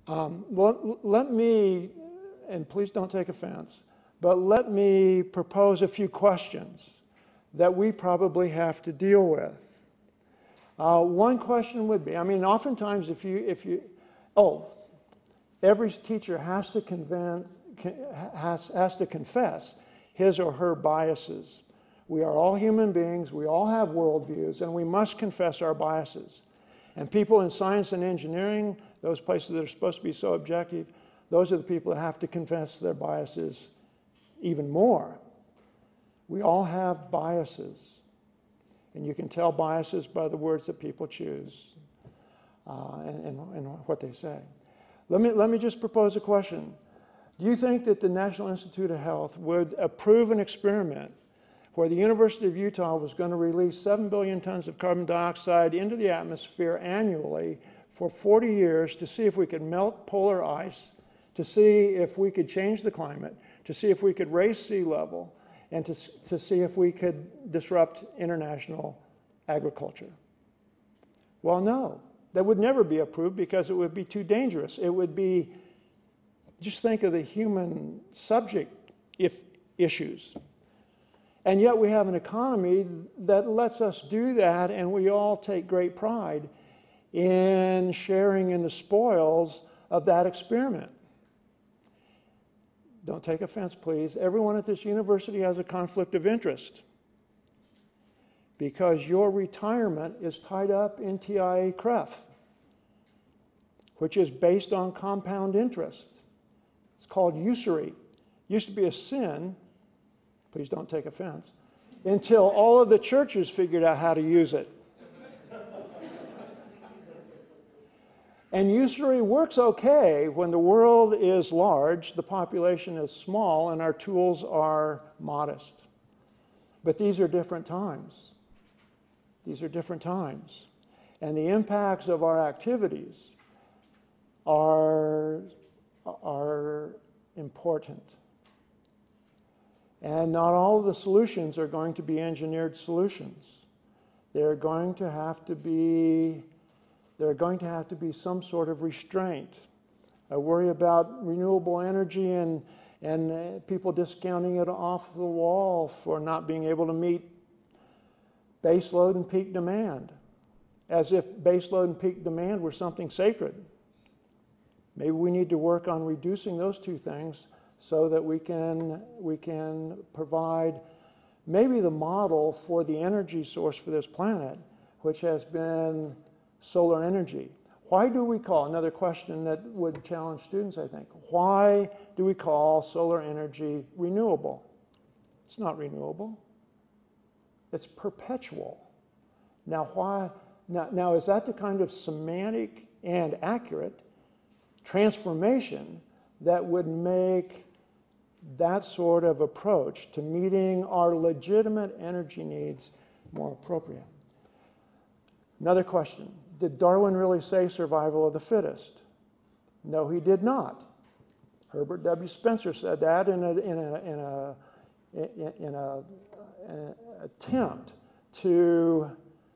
Well, let me, and please don't take offense, but let me propose a few questions that we probably have to deal with. One question would be, I mean, oftentimes every teacher has to confess his or her biases. We are all human beings, we all have worldviews, and we must confess our biases. And people in science and engineering, those places that are supposed to be so objective, those are the people that have to confess their biases even more. We all have biases. And you can tell biases by the words that people choose and what they say. Let me just propose a question. Do you think that the National Institute of Health would approve an experiment where the University of Utah was going to release 7 billion tons of carbon dioxide into the atmosphere annually for 40 years to see if we could melt polar ice, to see if we could change the climate, to see if we could raise sea level, and to see if we could disrupt international agriculture? Well, no, that would never be approved because it would be too dangerous. It would be, just think of the human subject issues. And yet we have an economy that lets us do that, and we all take great pride in sharing in the spoils of that experiment. Don't take offense, please. Everyone at this university has a conflict of interest because your retirement is tied up in TIA-CREF, which is based on compound interest. It's called usury. It used to be a sin, please don't take offense, until all of the churches figured out how to use it. And usury works okay when the world is large, the population is small, and our tools are modest. But these are different times. These are different times. And the impacts of our activities are important. And not all of the solutions are going to be engineered solutions. There are going to have to be some sort of restraint. I worry about renewable energy and people discounting it off the wall for not being able to meet baseload and peak demand, as if baseload and peak demand were something sacred. Maybe we need to work on reducing those two things so that we can provide maybe the model for the energy source for this planet, which has been solar energy. Why do we call, another question that would challenge students, I think, why do we call solar energy renewable? It's not renewable. It's perpetual. Now, now is that the kind of semantic and accurate transformation that would make that sort of approach to meeting our legitimate energy needs more appropriate? Another question. Did Darwin really say survival of the fittest? No, he did not. Herbert W. Spencer said that in an attempt to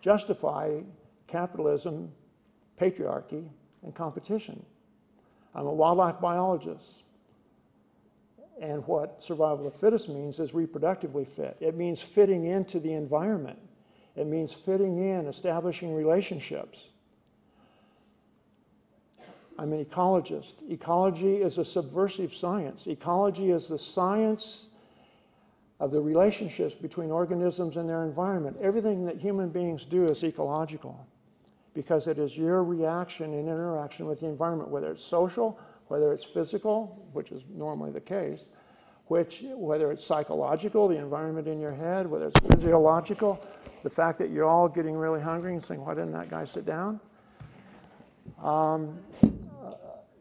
justify capitalism, patriarchy, and competition. I'm a wildlife biologist. And what survival of the fittest means is reproductively fit. It means fitting into the environment. It means fitting in, establishing relationships. I'm an ecologist. Ecology is a subversive science. Ecology is the science of the relationships between organisms and their environment. Everything that human beings do is ecological because it is your reaction and interaction with the environment, whether it's social, whether it's physical, which is normally the case, whether it's psychological, the environment in your head, whether it's physiological, the fact that you're all getting really hungry and saying, why didn't that guy sit down?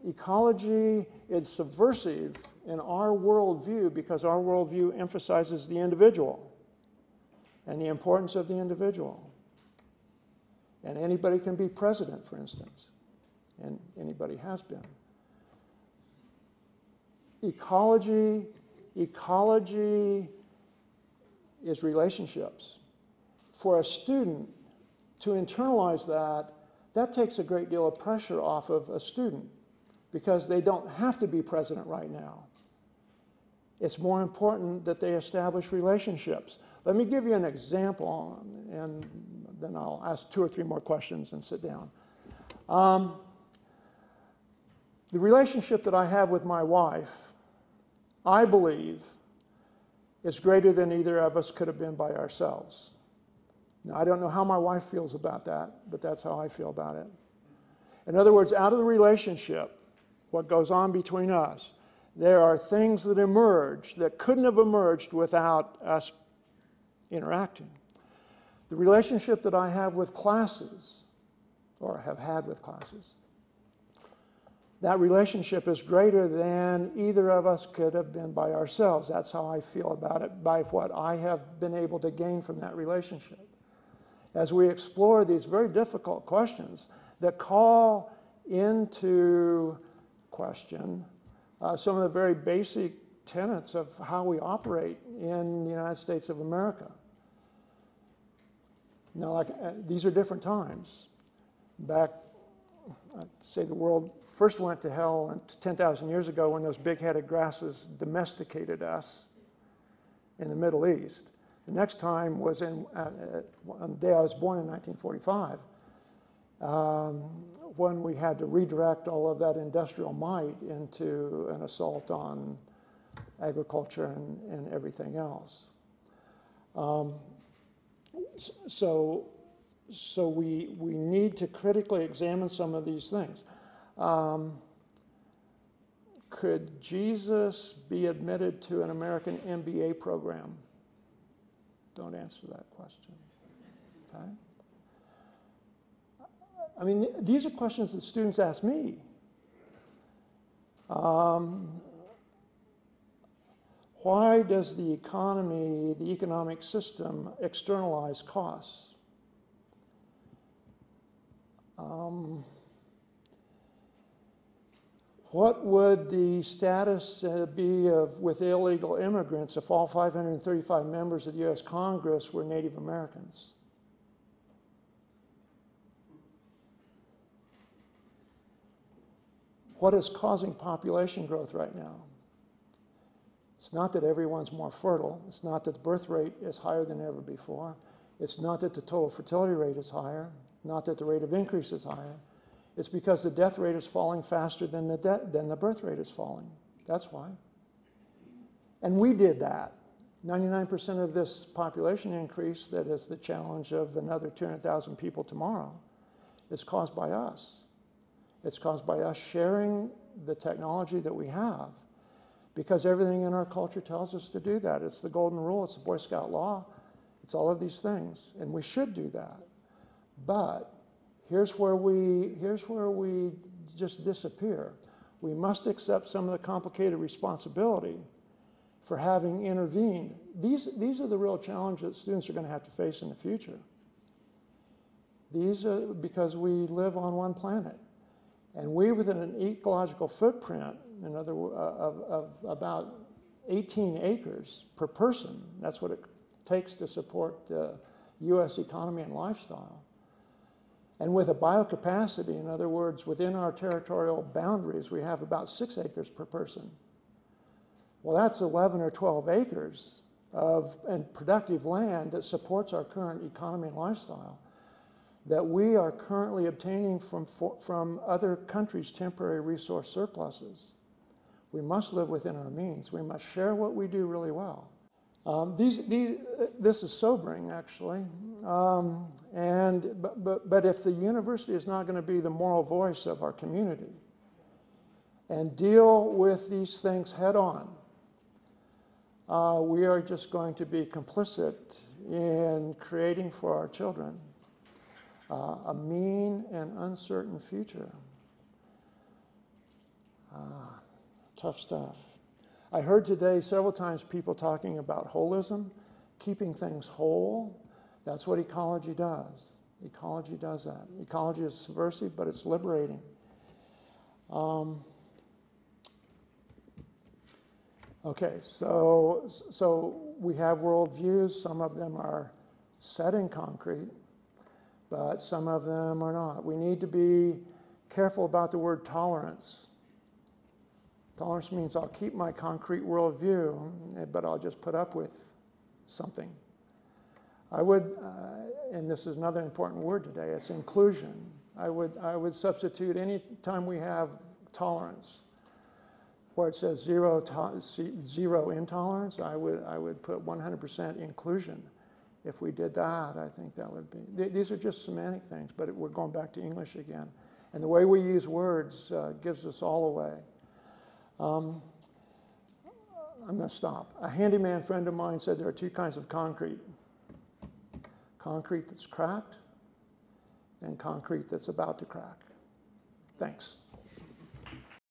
Ecology is subversive in our worldview because our worldview emphasizes the individual and the importance of the individual. And anybody can be president, for instance, and anybody has been. Ecology is relationships. For a student to internalize that takes a great deal of pressure off of a student because they don't have to be president right now. It's more important that they establish relationships. Let me give you an example, and then I'll ask 2 or 3 more questions and sit down. The relationship that I have with my wife, I believe, is greater than either of us could have been by ourselves. Now, I don't know how my wife feels about that, but that's how I feel about it. In other words, out of the relationship, what goes on between us, there are things that emerge that couldn't have emerged without us interacting. The relationship that I have with classes, or have had with classes, that relationship is greater than either of us could have been by ourselves. That's how I feel about it, by what I have been able to gain from that relationship. As we explore these very difficult questions that call into question some of the very basic tenets of how we operate in the United States of America. Now, these are different times. Back, I'd say the world first went to hell 10,000 years ago when those big-headed grasses domesticated us in the Middle East. The next time was on the day I was born in 1945, when we had to redirect all of that industrial might into an assault on agriculture and everything else. So we need to critically examine some of these things. Could Jesus be admitted to an American MBA program? Don't answer that question. Okay? I mean, these are questions that students ask me. Why does the economy, the economic system, externalize costs? What would the status be with illegal immigrants if all 535 members of the U.S. Congress were Native Americans? What is causing population growth right now? It's not that everyone's more fertile. It's not that the birth rate is higher than ever before. It's not that the total fertility rate is higher. Not that the rate of increase is higher. It's because the death rate is falling faster than the birth rate is falling. That's why. And we did that. 99% of this population increase, that is the challenge of another 200,000 people tomorrow, is caused by us. It's caused by us sharing the technology that we have, because everything in our culture tells us to do that. It's the golden rule, it's the Boy Scout law, it's all of these things, and we should do that. But here's where we just disappear. We must accept some of the complicated responsibility for having intervened. These are the real challenges that students are going to have to face in the future. These are because we live on one planet. And we, within an ecological footprint, of about 18 acres per person, that's what it takes to support the U.S. economy and lifestyle. And with a biocapacity, in other words, within our territorial boundaries, we have about 6 acres per person. Well, that's 11 or 12 acres of productive land that supports our current economy and lifestyle that we are currently obtaining from other countries' temporary resource surpluses. We must live within our means. We must share what we do really well. This is sobering, actually. But if the university is not going to be the moral voice of our community and deal with these things head on, we are just going to be complicit in creating for our children a mean and uncertain future. Tough stuff. I heard today several times people talking about holism, keeping things whole. That's what ecology does. Ecology does that. Ecology is subversive, but it's liberating. Okay, so we have worldviews. Some of them are set in concrete, but some of them are not. We need to be careful about the word tolerance. Tolerance means I'll keep my concrete worldview, but I'll just put up with something. I would, and this is another important word today, it's inclusion. I would substitute any time we have tolerance, where it says zero intolerance, I would put 100% inclusion. If we did that, I think that would be, these are just semantic things, but we're going back to English again. And the way we use words gives us all away. I'm going to stop. A handyman friend of mine said there are two kinds of concrete. Concrete that's cracked and concrete that's about to crack. Thanks.